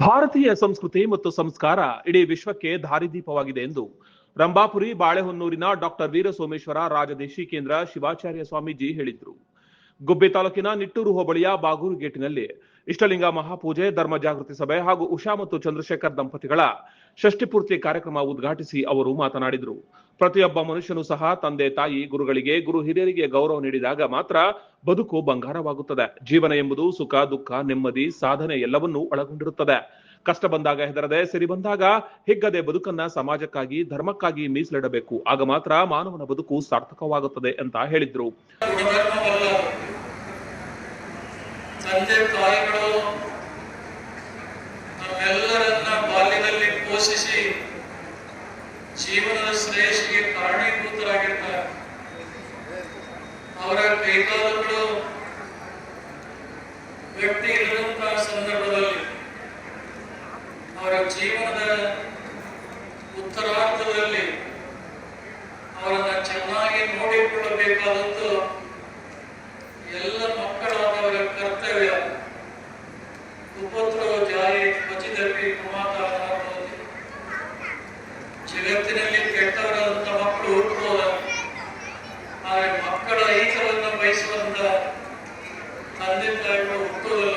ಭಾರತೀಯ ಸಂಸ್ಕೃತಿ ಮತ್ತು ಸಂಸ್ಕಾರ ಇಡೀ ವಿಶ್ವಕ್ಕೆ ದಾರಿದೀಪವಾಗಿದೆ ಎಂದು ರಂಭಾಪುರಿ ಬಾಳೆಹೊನ್ನೂರಿನ ಡಾಕ್ಟರ್ ವೀರಸೋಮೇಶ್ವರ ರಾಜದೇಶಿಕೇಂದ್ರ ಶಿವಾಚಾರ್ಯ ಸ್ವಾಮೀಜಿ ಹೇಳಿದರು. ಗುಬ್ಬಿ ತಾಲೂಕಿನ ನಿಟ್ಟೂರು ಹೋಬಳಿಯ ಬಾಗೂರು ಗೇಟಿನಲ್ಲಿ ಇಷ್ಟಲಿಂಗ ಮಹಾಪೂಜೆ, ಧರ್ಮ ಜಾಗೃತಿ ಸಭೆ ಹಾಗೂ ಉಷಾ ಮತ್ತು ಚಂದ್ರಶೇಖರ್ ದಂಪತಿಗಳ ಷಷ್ಠಿಪೂರ್ತಿ ಕಾರ್ಯಕ್ರಮ ಉದ್ಘಾಟಿಸಿ ಅವರು ಮಾತನಾಡಿದರು. ಪ್ರತಿಯೊಬ್ಬ ಮನುಷ್ಯನೂ ಸಹ ತಂದೆ ತಾಯಿ, ಗುರುಗಳಿಗೆ, ಗುರು ಹಿರಿಯರಿಗೆ ಗೌರವ ನೀಡಿದಾಗ ಮಾತ್ರ ಬದುಕು ಬಂಗಾರವಾಗುತ್ತದೆ. ಜೀವನ ಎಂಬುದು ಸುಖ, ದುಃಖ, ನೆಮ್ಮದಿ, ಸಾಧನೆ ಎಲ್ಲವನ್ನೂ ಒಳಗೊಂಡಿರುತ್ತದೆ. ಕಷ್ಟ ಬಂದಾಗ ಹೆದರದೆ, ಸಿರಿ ಬಂದಾಗ ಹಿಗ್ಗದೆ ಬದುಕನ್ನ ಸಮಾಜಕ್ಕಾಗಿ, ಧರ್ಮಕ್ಕಾಗಿ ಮೀಸಲಿಡಬೇಕು. ಆಗ ಮಾತ್ರ ಮಾನವನ ಬದುಕು ಸಾರ್ಥಕವಾಗುತ್ತದೆ ಅಂತ ಹೇಳಿದ್ರು. ತಂದೆ ತಾಯಿಗಳು ನಮ್ಮೆಲ್ಲರನ್ನ ಬಾಲ್ಯದಲ್ಲಿ ಪೋಷಿಸಿ ಜೀವನದ ಶ್ರೇಯಸ್ಸಿಗೆ ಕಾರಣೀಭೂತರಾಗಿರ್ತಾರೆ. ಅವರ ಕೈಕಾಲುಗಳು ಗಟ್ಟಿ ಇರುವಂತಹ ಸಂದರ್ಭದಲ್ಲಿ ಅವರ ಜೀವನದ ಉತ್ತರಾರ್ಧದಲ್ಲಿ ಅವರನ್ನ ಚೆನ್ನಾಗಿ ನೋಡಿಕೊಳ್ಳಬೇಕಾದದ್ದು ಎಲ್ಲ ಮಕ್ಕಳಾದವರ ಕರ್ತವ್ಯ. ಉಪದ್ರವ ಜಾರಿ ಕ್ವಚಿದಪಿ ಪ್ರಮಾದಾನ ಭವತಿ. ಜಗತ್ತಿನಲ್ಲಿ ಕೆಟ್ಟವರಾದಂಥ ಮಕ್ಕಳು ಹುಟ್ಟುವುದ, ಆದರೆ ಮಕ್ಕಳ ಹಿತವನ್ನು ಬಯಸುವಂತ ತಂದೆ ತಾಯಿಗಳು ಹುಟ್ಟುವುದಿಲ್ಲ.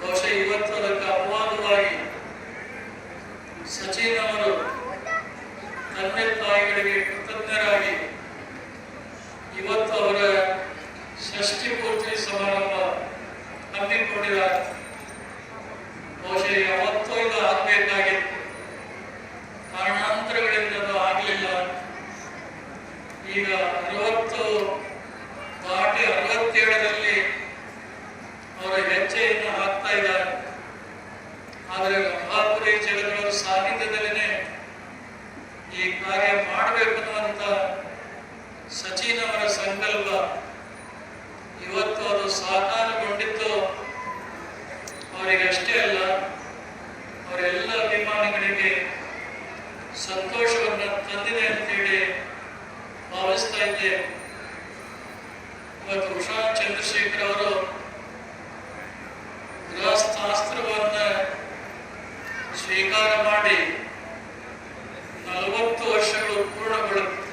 ಬಹುಶಃ ಇವತ್ತು ಅದಕ್ಕೆ ಅಪವಾದವಾಗಿ ಸಚಿನ್ ಅವರು ತಂದೆ ತಾಯಿಗಳಿಗೆ ಕೃತಜ್ಞರಾಗಿ ಇವತ್ತು ಅವರ ಷಷ್ಠಿ ಪೂರ್ತಿ ಸಮಾರಂಭ ಹಮ್ಮಿಕೊಂಡಿದ್ದಾರೆ. ಬಹುಶಃ ಯಾವತ್ತೂ ಇದು ಆಗಬೇಕಾಗಿತ್ತು, ಕಾರಣಾಂತರಗಳಿಂದ ಅದು ಆಗಲಿಲ್ಲ. ಈಗ 60 ದಾಟಿ 67ರಲ್ಲಿ ಅವರ ಹೆಜ್ಜೆಯನ್ನು ಹಾಕ್ತಾ ಇದ್ದಾರೆ. ಆದರೆ ರಂಭಾಪುರಿ ಜಗದ್ಗುರು ಸಾನ್ನಿಧ್ಯದಲ್ಲೇ ಈ ಕಾರ್ಯ ಮಾಡಬೇಕನ್ನುವಂತ ಸಚಿನ್ ಅವರ ಸಂಕಲ್ಪ ಇವತ್ತು ಅದು ಸಾಕಾರಗೊಂಡಿದ್ದು ಅವರಿಗಷ್ಟೇ ಅಲ್ಲ, ಅವರೆಲ್ಲ ಅಭಿಮಾನಿಗಳಿಗೆ ಸಂತೋಷವನ್ನು ತಂದಿದೆ ಅಂತೇಳಿ ಭಾವಿಸ್ತಾ ಇದ್ದೇವೆ. ಇವತ್ತು ಉಷಾ ಚಂದ್ರಶೇಖರ್ ಅವರು ಗೃಹಸ್ಥಾಸ್ತ್ರವನ್ನು ಸ್ವೀಕಾರ ಮಾಡಿ 40 ವರ್ಷಗಳು ಪೂರ್ಣಗೊಳ್ಳುತ್ತೆ.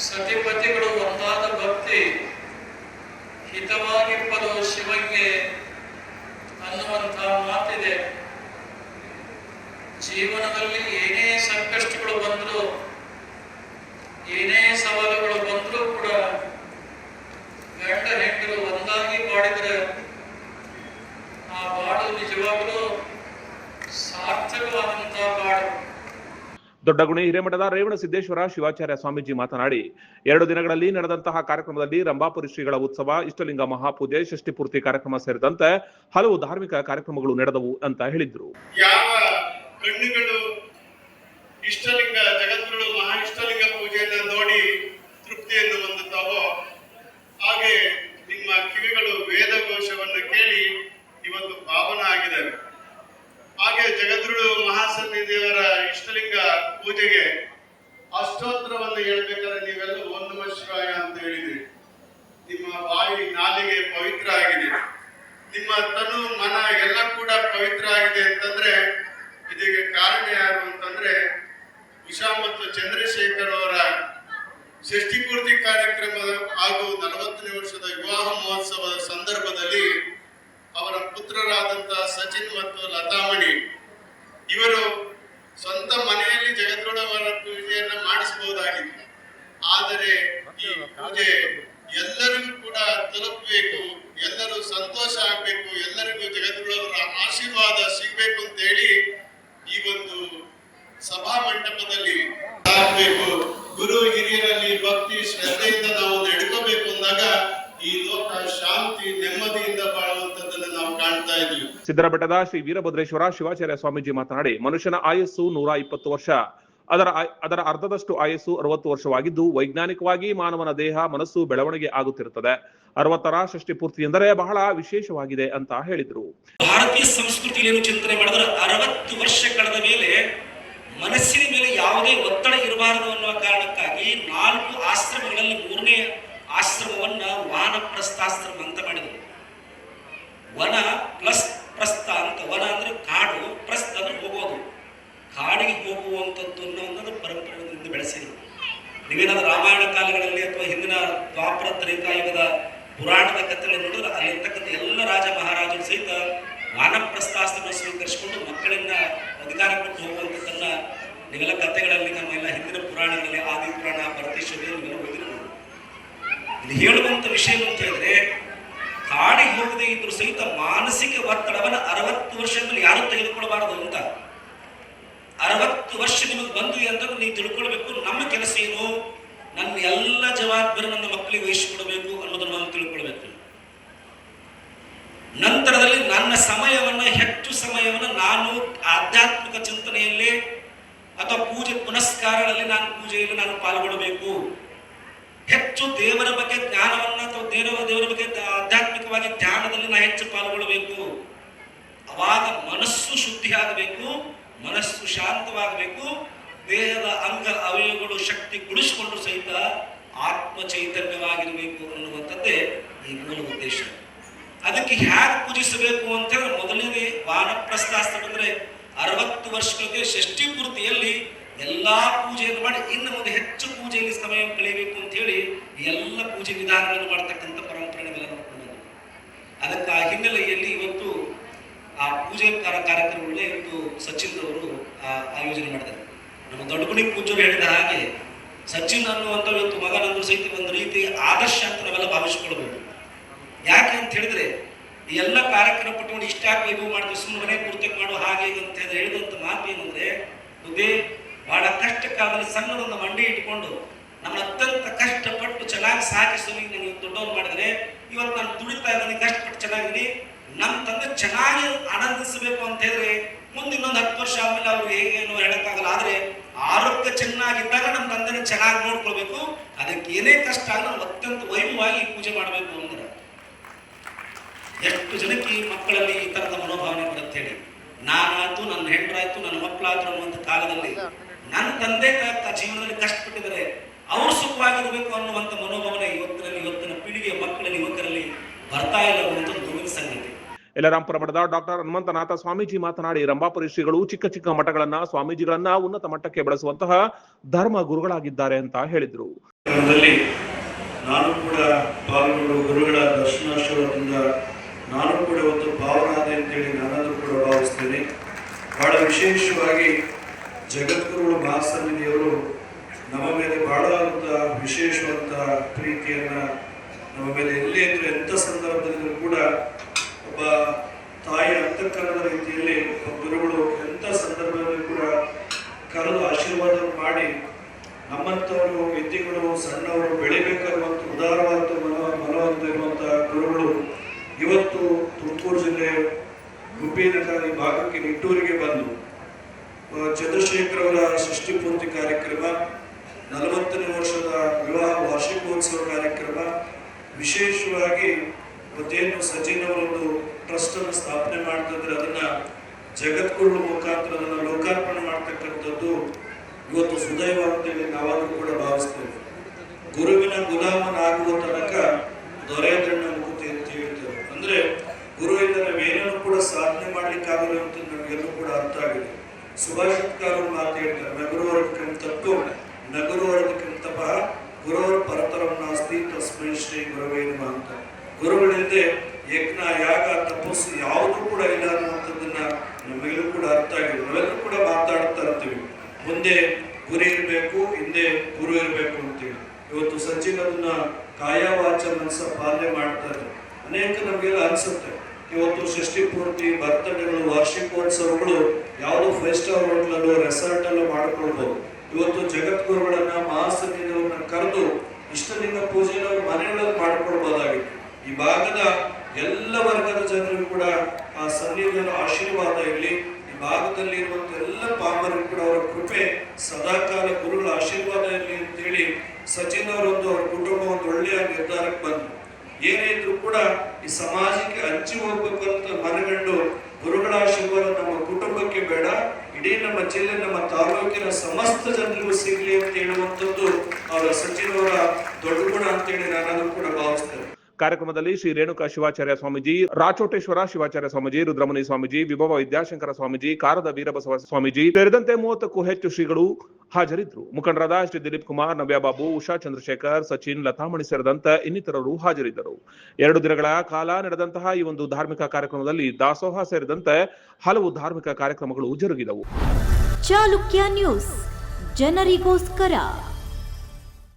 ಸತಿಪತಿಗಳು ಒಂದಾದ ಭಕ್ತಿ ಹಿತವಾಗಿಪ್ಪದು ಶಿವಗೆ ಅನ್ನುವಂತಹ ಮಾತಿದೆ. ಜೀವನದಲ್ಲಿ ಏನೇ ಸಂಕಷ್ಟಗಳು ಬಂದರೂ, ಏನೇ ಸವಾಲುಗಳು ಬಂದರೂ ಕೂಡ ಗಂಡ ಹೆಂಡರು ಒಂದಾಗಿ ಬಾಡಿದರೆ ಆ ಬಾಳು ನಿಜವಾಗಲೂ ಸಾರ್ಥಕವಾದಂತಹ ಬಾಳು. ದೊಡ್ಡಗುಣಿ ಹಿರೇಮಠದ ರೇವಣಸಿದ್ದೇಶ್ವರ ಶಿವಾಚಾರ್ಯ ಸ್ವಾಮೀಜಿ ಮಾತನಾಡಿ, 2 ದಿನಗಳಲ್ಲಿ ನಡೆದಂತಹ ಕಾರ್ಯಕ್ರಮದಲ್ಲಿ ರಂಭಾಪುರಿ ಶ್ರೀಗಳ ಉತ್ಸವ, ಇಷ್ಟಲಿಂಗ ಮಹಾಪೂಜೆ, ಷಷ್ಠಿಪೂರ್ತಿ ಕಾರ್ಯಕ್ರಮ ಸೇರಿದಂತೆ ಹಲವು ಧಾರ್ಮಿಕ ಕಾರ್ಯಕ್ರಮಗಳು ನಡೆದವು ಅಂತ ಹೇಳಿದ್ರು. ಯಾವ ಕಣ್ಣುಗಳು ಇಷ್ಟಲಿಂಗ ಜಗದ್ಗುರು ಮಹಾ ಇಷ್ಟಲಿಂಗ ಪೂಜೆಯನ್ನು ನೋಡಿ ತೃಪ್ತಿಯನ್ನು ಹೊಂದುತ್ತಾವೋ, ಹಾಗೆ ನಿಮ್ಮ ಕಿವಿಗಳು ವೇದ ಘೋಷವನ್ನು ಕೇಳಿ ಇವತ್ತು ಪಾವನ ಆಗಿದ್ದಾರೆ. ಹಾಗೆ ಜಗದ್ಗುರು ಮಹಾಸನ್ನಿಧಿಯವರ ಇಷ್ಟಲಿಂಗ ಪೂಜೆಗೆ ಅಷ್ಟೋತ್ತರವನ್ನು ಹೇಳ್ಬೇಕಾದ್ರೆ ನೀವೆಲ್ಲ ಓಂ ನಮಃ ಶಿವಾಯ ಅಂತ ಹೇಳಿದ್ರಿ. ನಿಮ್ಮ ಬಾಯಿ ನಾಲಿಗೆ ಪವಿತ್ರ ಆಗಿದೆ, ನಿಮ್ಮ ತನು ಮನ ಎಲ್ಲ ಕೂಡ ಪವಿತ್ರ ಆಗಿದೆ ಅಂತಂದ್ರೆ ಇದಕ್ಕೆ ಕಾರಣ ಯಾರು ಅಂತಂದ್ರೆ ಉಷಾ ಮತ್ತು ಚಂದ್ರಶೇಖರ್ ಅವರ ಷಷ್ಠಿಪೂರ್ತಿ ಕಾರ್ಯಕ್ರಮದ ಹಾಗೂ 40ನೇ ವರ್ಷದ ವಿವಾಹ ಮಹೋತ್ಸವದ ಸಂದರ್ಭದಲ್ಲಿ ಅವರ ಪುತ್ರರಾದಂತಹ ಸಚಿನ್ ಮತ್ತು ಲತಾಮಣಿ ಇವರು ಸ್ವಂತ ಮನೆಯಲ್ಲಿ ಜಗದ್ಗುರುವರ ಪೂಜೆಯನ್ನ ಮಾಡಿಸಬಹುದಾಗಿತ್ತು. ಆದರೆ ಈ ಪೂಜೆ ಎಲ್ಲರಿಗೂ ಕೂಡ ತಲುಪಬೇಕು, ಎಲ್ಲರೂ ಸಂತೋಷ ಆಗ್ಬೇಕು, ಎಲ್ಲರಿಗೂ ಜಗದ್ಗುರುವರ ಆಶೀರ್ವಾದ ಸಿಗ್ಬೇಕು ಅಂತ ಹೇಳಿ ಈ ಒಂದು ಸಭಾ ಮಂಟಪದಲ್ಲಿ ಆಗ್ಬೇಕು. ಗುರು ಹಿರಿಯರಲ್ಲಿ ಭಕ್ತಿ ಶ್ರದ್ಧೆಯಿಂದ ನಾವು ನಡ್ಕೋಬೇಕು ಅಂದಾಗ ಈ ಲೋಕ ಶಾಂತಿ ನೆಮ್ಮದಿಯಿಂದ ಬಾಳುವಂತದ್ದನ್ನು ನಾವು ಕಾಣ್ತಾ ಇದ್ವಿ. ಸಿದ್ದರಬೆಟ್ಟದ ಶ್ರೀ ವೀರಭದ್ರೇಶ್ವರ ಶಿವಾಚಾರ್ಯ ಸ್ವಾಮೀಜಿ ಮಾತನಾಡಿ, ಮನುಷ್ಯನ ಆಯಸ್ಸು 120 ವರ್ಷ, ಅದರ ಅರ್ಧದಷ್ಟು ಆಯಸ್ಸು 60 ವರ್ಷವಾಗಿದ್ದು, ವೈಜ್ಞಾನಿಕವಾಗಿ ಮಾನವನ ದೇಹ ಮನಸ್ಸು ಬೆಳವಣಿಗೆ ಆಗುತ್ತಿರುತ್ತದೆ. 60ರ ಷಷ್ಠಿಪೂರ್ತಿ ಎಂದರೆ ಬಹಳ ವಿಶೇಷವಾಗಿದೆ ಅಂತ ಹೇಳಿದ್ರು. ಭಾರತೀಯ ಸಂಸ್ಕೃತಿಯಲ್ಲಿ ಚಿಂತನೆ ಮಾಡಿದ್ರೆ 60 ವರ್ಷ ಕಳೆದ ಮೇಲೆ ಮನಸ್ಸಿನ ಮೇಲೆ ಯಾವುದೇ ಒತ್ತಡ ಇರಬಾರದು ಅನ್ನುವ ಕಾರಣಕ್ಕಾಗಿ 4 ಆಶ್ರಮಗಳಲ್ಲಿ 3ನೇ ಆಶ್ರಮವನ್ನ ವಾನಪ್ರಸ್ಥಾಶ್ರಮ ಅಂತ ಮಾಡಿದರು. ವನ ಪ್ಲಸ್ ಪ್ರಸ್ಥ ನಡೆಸಿದರು. ನೀವೇನಾದ್ರೂ ರಾಮಾಯಣ ಕಾಲಗಳಲ್ಲಿ ಅಥವಾ ಹಿಂದಿನ ದ್ವಾಪರ ತ್ರೇತಾಯುಗದ ಪುರಾಣದ ಕಥೆಗಳನ್ನು ನೋಡಿದ್ರೆ ಅಲ್ಲಿರ್ತಕ್ಕಂಥ ಎಲ್ಲ ರಾಜ ಮಹಾರಾಜರು ಸಹಿತ ವಾನಪ್ರಸ್ಥಾಸ್ತ್ರವನ್ನು ಸ್ವೀಕರಿಸಿಕೊಂಡು ಮಕ್ಕಳನ್ನ ಅಧಿಕಾರ ಕೊಟ್ಟು ಹೋಗುವಂಥದ್ದನ್ನ ನೀವೆಲ್ಲ ಕಥೆಗಳಲ್ಲಿ ನಮ್ಮ ಎಲ್ಲ ಹಿಂದಿನ ಪುರಾಣಗಳಲ್ಲಿ ಆದಿ ಪುರಾಣ ಭರತೇಶ್ವರಿ ನೀವೆಲ್ಲ ಓದಿರ್ಬೋದು. ಇಲ್ಲಿ ಹೇಳುವಂತ ವಿಷಯ ಅಂತ ಹೇಳಿದ್ರೆ ಕಾಡಿಗೆ ಹೋಗದೆ ಇದ್ರು ಸಹಿತ ಮಾನಸಿಕ ಒತ್ತಡವನ್ನ 60 ವರ್ಷದಲ್ಲಿ ಯಾರು ತೆಗೆದುಕೊಳ್ಬಾರದು ಅಂತ. 60 ವರ್ಷ ನಿಮಗೆ ಬಂದ್ವಿ ಅಂತಂದ್ರೆ ನೀವು ತಿಳ್ಕೊಳ್ಬೇಕು, ನಮ್ಮ ಕೆಲಸ ಏನು, ನನ್ನ ಎಲ್ಲ ಜವಾಬ್ದಾರಿ ನನ್ನ ಮಕ್ಕಳಿಗೆ ವಹಿಸಿಕೊಡ್ಬೇಕು ಅನ್ನೋದನ್ನ ನಾವು ತಿಳ್ಕೊಳ್ಬೇಕು. ನಂತರದಲ್ಲಿ ನನ್ನ ಸಮಯವನ್ನ ಹೆಚ್ಚು ಸಮಯವನ್ನ ನಾನು ಆಧ್ಯಾತ್ಮಿಕ ಚಿಂತನೆಯಲ್ಲಿ ಅಥವಾ ಪೂಜೆ ಪುನಸ್ಕಾರಗಳಲ್ಲಿ ಪೂಜೆಯಲ್ಲಿ ನಾನು ಪಾಲ್ಗೊಳ್ಳಬೇಕು. ಹೆಚ್ಚು ದೇವರ ಬಗ್ಗೆ ಜ್ಞಾನವನ್ನ ಅಥವಾ ದೇವರ ಬಗ್ಗೆ ಆಧ್ಯಾತ್ಮಿಕವಾಗಿ ಧ್ಯಾನದಲ್ಲಿ ನಾನು ಹೆಚ್ಚು ಪಾಲ್ಗೊಳ್ಳಬೇಕು. ಅವಾಗ ಮನಸ್ಸು ಶುದ್ಧಿ ಆಗಬೇಕು, ಮನಸ್ಸು ಶಾಂತವಾಗಬೇಕು, ದೇಹದ ಅಂಗ ಅವಯವಗಳು ಶಕ್ತಿ ಗುಡಿಸಿಕೊಂಡು ಸಹಿತ ಆತ್ಮ ಚೈತನ್ಯವಾಗಿರಬೇಕು ಅನ್ನುವಂಥದ್ದೇ ಈ ಮೂಲ ಉದ್ದೇಶ. ಅದಕ್ಕೆ ಹೇಗೆ ಪೂಜಿಸಬೇಕು ಅಂತ ಹೇಳಿದ್ರೆ ಮೊದಲನೇ ವಾನಪ್ರಸ್ಥಾಸ್ತ್ರ ಅಂದ್ರೆ 60 ವರ್ಷಗಳಿಗೆ ಷಷ್ಠಿ ಪೂರ್ತಿಯಲ್ಲಿ ಎಲ್ಲಾ ಪೂಜೆಯನ್ನು ಮಾಡಿ ಇನ್ನು ಮುಂದೆ ಹೆಚ್ಚು ಪೂಜೆಯಲ್ಲಿ ಸಮಯ ಕಳೆಯಬೇಕು ಅಂತ ಹೇಳಿ ಎಲ್ಲ ಪೂಜೆ ವಿಧಾನಗಳನ್ನು ಮಾಡತಕ್ಕಂಥ ಪರಂಪರೆಗಳೆಲ್ಲ ನೋಡ್ಕೊಂಡು ಬಂದರು. ಅದಕ್ಕೆ ಆ ಹಿನ್ನೆಲೆಯಲ್ಲಿ ಇವತ್ತು ಆ ಪೂಜೆ ಕಾರ್ಯಕ್ರಮಗಳನ್ನ ಇವತ್ತು ಸಚಿನ್ ಅವರು ಆಯೋಜನೆ ಮಾಡಿದ್ದಾರೆ. ನಮ್ಮ ದೊಡ್ಡಗುಣಿ ಪೂಜ್ಯರು ಹೇಳಿದ ಹಾಗೆ ಸಚಿನ್ ಅನ್ನುವಂಥ ಇವತ್ತು ಮಗನಂದ್ರು ಸಹಿತ ಒಂದು ರೀತಿ ಆದರ್ಶ ಅಂತ ನಾವೆಲ್ಲ ಭಾವಿಸ್ಕೊಳ್ಬಹುದು. ಯಾಕೆ ಅಂತ ಹೇಳಿದ್ರೆ ಈ ಎಲ್ಲ ಕಾರ್ಯಕ್ರಮ ಪಟ್ಟುಕೊಂಡು ಇಷ್ಟಾಗಿ ವೈಭವ ಮಾಡ್ತೀವಿ, ಸುಮ್ಮನೆ ಮನೆ ಪೂರ್ತಿ ಮಾಡು ಹಾಗೆ ಅಂತ ಹೇಳಿದಂತ ಮಾತು ಏನಂದ್ರೆ ಬುದ್ಧಿ ಬಹಳ ಕಷ್ಟ ಕಾಲದಲ್ಲಿ ಸಣ್ಣದೊಂದು ಮಂಡಿ ಇಟ್ಕೊಂಡು ನಮ್ಮ ಅತ್ಯಂತ ಕಷ್ಟಪಟ್ಟು ಚೆನ್ನಾಗಿ ಸಾಕಿಸಿ ನಾನು ದೊಡ್ಡವ್ರು ಮಾಡಿದ್ರೆ ಇವತ್ತು ನಾನು ದುಡಿತಾ ಇದ್ದೀನಿ, ಕಷ್ಟಪಟ್ಟು ಚೆನ್ನಾಗಿದ್ದೀನಿ, ನಮ್ಮ ತಂದೆ ಚೆನ್ನಾಗಿ ಆನಂದಿಸಬೇಕು ಅಂತ ಹೇಳಿದ್ರೆ ಮುಂದೆ ಇನ್ನೊಂದು 10 ವರ್ಷ ಆದ್ಮೇಲೆ ಅವ್ರು ಹೇಗೇನೋ ಹೇಳಕ್ಕಾಗಲ್ಲ. ಆದ್ರೆ ಆರೋಗ್ಯ ಚೆನ್ನಾಗಿದ್ದಾಗ ನಮ್ಮ ತಂದೆನ ಚೆನ್ನಾಗಿ ನೋಡ್ಕೊಳ್ಬೇಕು. ಅದಕ್ಕೆ ಏನೇ ಕಷ್ಟ ಆದ್ರೂ ನಾವು ಅತ್ಯಂತ ವೈಭವವಾಗಿ ಪೂಜೆ ಮಾಡಬೇಕು ಅಂದ್ರೆ ಎಷ್ಟು ಜನಕ್ಕೆ ಈ ಮಕ್ಕಳಲ್ಲಿ ಈ ತರದ ಮನೋಭಾವನೆ ಬರುತ್ತೆ ಹೇಳಿ. ನಾನಾಯ್ತು, ನನ್ನ ಹೆಂಡರಾಯ್ತು, ನನ್ನ ಮಕ್ಕಳಾದ್ರು ಅನ್ನುವಂಥ ಕಾಲದಲ್ಲಿ ನನ್ನ ತಂದೆ ಜೀವನದಲ್ಲಿ ಕಷ್ಟಪಟ್ಟಿದ್ದಾರೆ, ಅವರು ಸುಖವಾಗಿರ್ಬೇಕು ಅನ್ನುವಂಥ ಮನೋಭಾವನೆ ಇವತ್ತಿನ ಪೀಳಿಗೆಯ ಮಕ್ಕಳಲ್ಲಿ ಯುವಕರಲ್ಲಿ ಬರ್ತಾ ಇಲ್ಲ ಅನ್ನುವಂಥ ದುರ್ಗದ ಸಂಗತಿ. ಯಲ್ಲಾರಾಂಪುರ ಮಠದ ಡಾಕ್ಟರ್ ಹನುಮಂತನಾಥ ಸ್ವಾಮೀಜಿ ಮಾತನಾಡಿ ರಂಭಾಪುರಿ ಶ್ರೀಗಳು ಚಿಕ್ಕ ಚಿಕ್ಕ ಮಠಗಳನ್ನ ಸ್ವಾಮೀಜಿಗಳನ್ನ ಉನ್ನತ ಮಟ್ಟಕ್ಕೆ ಬೆಳೆಸುವಂತಹ ಧರ್ಮ ಗುರುಗಳಾಗಿದ್ದಾರೆ ಅಂತ ಹೇಳಿದ್ರು. ನಾನು ಕೂಡ ಪಾಲ್ಗೊಂಡು ಗುರುಗಳ ದರ್ಶನಾಶೀರ್ವಾದದಿಂದ ನಾನು ಕೂಡ ಒಂದು ಭಾವನಾದೆ ಅಂತೇಳಿ ನಾನಾದರೂ ಕೂಡ ಭಾವಿಸ್ತೇನೆ. ಬಹಳ ವಿಶೇಷವಾಗಿ ಜಗದ್ಗುರುಗಳು ಮಹಾಸನ್ನಿಧಿಯವರು ನಮ್ಮ ಮೇಲೆ ಬಹಳ ವಿಶೇಷವಾದ ಪ್ರೀತಿಯನ್ನ ನಮ್ಮ ಮೇಲೆ ಎಲ್ಲೇ ಇದ್ರೂ ಎಂಥ ಸಂದರ್ಭದಲ್ಲೂ ಕೂಡ ಒಬ್ಬ ತಾಯಿ ಅಂತಃಕರಣದ ರೀತಿಯಲ್ಲಿ ಗುರುಗಳು ಎಂಥ ಸಂದರ್ಭದಲ್ಲಿ ಕೂಡ ಕರೆದು ಆಶೀರ್ವಾದ ಮಾಡಿ ನಮ್ಮಂಥವರು ವಿದ್ಯೆಗಳು ಸಣ್ಣವರು ಬೆಳಿಬೇಕಾಗುವಂಥ ಉದಾರವಾದ ಮನವಂತ ಗುರುಗಳು ಇವತ್ತು ತುಮಕೂರು ಜಿಲ್ಲೆ ಗುಬ್ಬಿನಕಾರಿ ಭಾಗಕ್ಕೆ ನಿಟ್ಟೂರಿಗೆ ಬಂದು ಚಂದ್ರಶೇಖರ್ ಅವರ ಷಷ್ಠಿ ಪೂರ್ತಿ ಕಾರ್ಯಕ್ರಮ, 40ನೇ ವರ್ಷದ ವಿವಾಹ ವಾರ್ಷಿಕೋತ್ಸವ ಕಾರ್ಯಕ್ರಮ, ವಿಶೇಷವಾಗಿ ಮತ್ತೇನು ಸಚಿನ್ ಅವರೊಂದು ಟ್ರಸ್ಟ್ ಅನ್ನು ಸ್ಥಾಪನೆ ಮಾಡ್ತಿದ್ರೆ ಅದನ್ನ ಜಗದ್ಗುರು ಮುಖಾಂತರ ಅದನ್ನು ಲೋಕಾರ್ಪಣೆ ಮಾಡ್ತಕ್ಕಂಥದ್ದು ಇವತ್ತು ಸುದೈವ ಅಂತೇಳಿ ನಾವಾದ್ರೂ ಕೂಡ ಭಾವಿಸ್ತೇವೆ. ಗುರುವಿನ ಗುಲಾಮನಾಗುವ ತನಕ ದೊರೆಯದಣ್ಣ ಮುಕುತಿ ಅಂತ ಹೇಳ್ತೇವೆ. ಅಂದ್ರೆ ಗುರುವಿಂದ ನಾವೇನೇನು ಕೂಡ ಸಾಧನೆ ಮಾಡ್ಲಿಕ್ಕಾಗಲ್ಲ ಅಂತ ನಮಗೆಲ್ಲೂ ಕೂಡ ಅರ್ಥ ಆಗಿದೆ. ಸುಭಾಷಿತಕಾರರು ಮಾತು ಹೇಳ್ತಾರೆ, ನಗರುವರ್ಗಂತಕ್ಕೂ ನಗರುವರ್ಗಕ್ಕಿಂತಪ ಗುರುವರ ಪರತರಂ ನಾಸ್ತಿ ತಸ್ಮೈ ಶ್ರೀ ಗುರುವೇ ನಮಃ ಅಂತ. ಗುರುಗಳಿಂದೆ ಯಜ್ಞ ಯಾಗ ತಪಸ್ಸು ಯಾವುದೂ ಕೂಡ ಇಲ್ಲ ಅನ್ನುವಂಥದ್ದನ್ನ ನಮಗೆಲ್ಲೂ ಕೂಡ ಅರ್ಥ ಆಗಿದೆ. ನಾವೆಲ್ಲರೂ ಕೂಡ ಮಾತಾಡ್ತಾ ಇರ್ತೀವಿ, ಮುಂದೆ ಗುರಿ ಇರಬೇಕು, ಹಿಂದೆ ಗುರು ಇರಬೇಕು ಅಂತೇಳಿ. ಇವತ್ತು ಸಚಿನ್ ಅದನ್ನ ಕಾಯವಾಚ ಮನಸ್ಸ ಪಾಲನೆ ಮಾಡ್ತಾರೆ. ಅನೇಕ ನಮಗೆಲ್ಲ ಅನ್ಸುತ್ತೆ ಇವತ್ತು ಷಷ್ಠಿ ಪೂರ್ತಿ ಬರ್ತಡೇಗಳು ವಾರ್ಷಿಕೋತ್ಸವಗಳು ಯಾವುದೋ 5 ಸ್ಟಾರ್ ಹೋಟೆಲಲ್ಲೋ ರೆಸಾರ್ಟಲ್ಲೋ ಮಾಡ್ಕೊಳ್ಬಹುದು. ಇವತ್ತು ಜಗದ್ಗುರುಗಳನ್ನ ಮಹಾಸನ್ನಿಧಿಯವ್ರನ್ನ ಕರೆದು ಇಷ್ಟಲಿಂಗ ಪೂಜೆಯನ್ನು ಅವ್ರ ಮನೆಗಳಲ್ಲಿ ಮಾಡ್ಕೊಳ್ಬಹುದಾಗಿತ್ತು. ಈ ಭಾಗದ ಎಲ್ಲ ವರ್ಗದ ಜನರು ಕೂಡ ಆ ಸನ್ನಿಧಿಯ ಆಶೀರ್ವಾದ ಇರಲಿ. ಈ ಭಾಗದಲ್ಲಿ ಇರುವಂತ ಎಲ್ಲ ಪಾಮರರು ಕೂಡ ಅವರ ಕೃಪೆ ಸದಾಕಾಲ ಗುರುಗಳ ಆಶೀರ್ವಾದ ಇರಲಿ ಅಂತೇಳಿ ಸಚಿನ್ ಅವರೊಂದು ಅವ್ರ ಕುಟುಂಬ ಒಂದು ಒಳ್ಳೆಯ ನಿರ್ಧಾರಕ್ಕೆ ಬಂತು. ಏನೇ ಇದ್ರು ಕೂಡ ಈ ಸಮಾಜಕ್ಕೆ ಹಂಚಿ ಹೋಗ್ಬೇಕು ಅಂತ ಮನಗಂಡು ಗುರುಗಳ ಆಶೀರ್ವಾದ ನಮ್ಮ ಕುಟುಂಬಕ್ಕೆ ಬೇಡ, ಇಡೀ ನಮ್ಮ ಜಿಲ್ಲೆ ನಮ್ಮ ತಾಲೂಕಿನ ಸಮಸ್ತ ಜನರಿಗೂ ಸಿಗ್ಲಿ ಅಂತ ಹೇಳುವಂಥದ್ದು ಅವರ ಸಚಿನ್ ಅವರ ದೊಡ್ಡ ಗುಣ ಅಂತೇಳಿ ನಾನಾದ್ರೂ ಕೂಡ ಭಾವಿಸ್ತೇನೆ. ಕಾರ್ಯಕ್ರಮದಲ್ಲಿ ಶ್ರೀ ರೇಣುಕಾ ಶಿವಾಚಾರ್ಯ ಸ್ವಾಮೀಜಿ, ರಾಚೋಟೇಶ್ವರ ಶಿವಾಚಾರ್ಯ ಸ್ವಾಮೀಜಿ, ರುದ್ರಮುನಿ ಸ್ವಾಮೀಜಿ, ವಿಭವ ವಿದ್ಯಾಶಂಕರ ಸ್ವಾಮೀಜಿ, ಕಾರದ ವೀರಬಸವ ಸ್ವಾಮೀಜಿ ಸೇರಿದಂತೆ 30ಕ್ಕೂ ಹೆಚ್ಚು ಶ್ರೀಗಳು ಹಾಜರಿದ್ದರು. ಮುಖಂಡರಾದ ಶ್ರೀ ದಿಲೀಪ್ ಕುಮಾರ್, ನವ್ಯಾಬಾಬು, ಉಷಾ ಚಂದ್ರಶೇಖರ್, ಸಚಿನ್, ಲತಾಮಣಿ ಸೇರಿದಂತೆ ಇನ್ನಿತರರು ಹಾಜರಿದ್ದರು. 2 ದಿನಗಳ ಕಾಲ ನಡೆದಂತಹ ಈ ಒಂದು ಧಾರ್ಮಿಕ ಕಾರ್ಯಕ್ರಮದಲ್ಲಿ ದಾಸೋಹ ಸೇರಿದಂತೆ ಹಲವು ಧಾರ್ಮಿಕ ಕಾರ್ಯಕ್ರಮಗಳು ಜರುಗಿದವು. ಚಾಲುಕ್ಯ ನ್ಯೂಸ್, ಜನರಿಗೋಸ್ಕರ.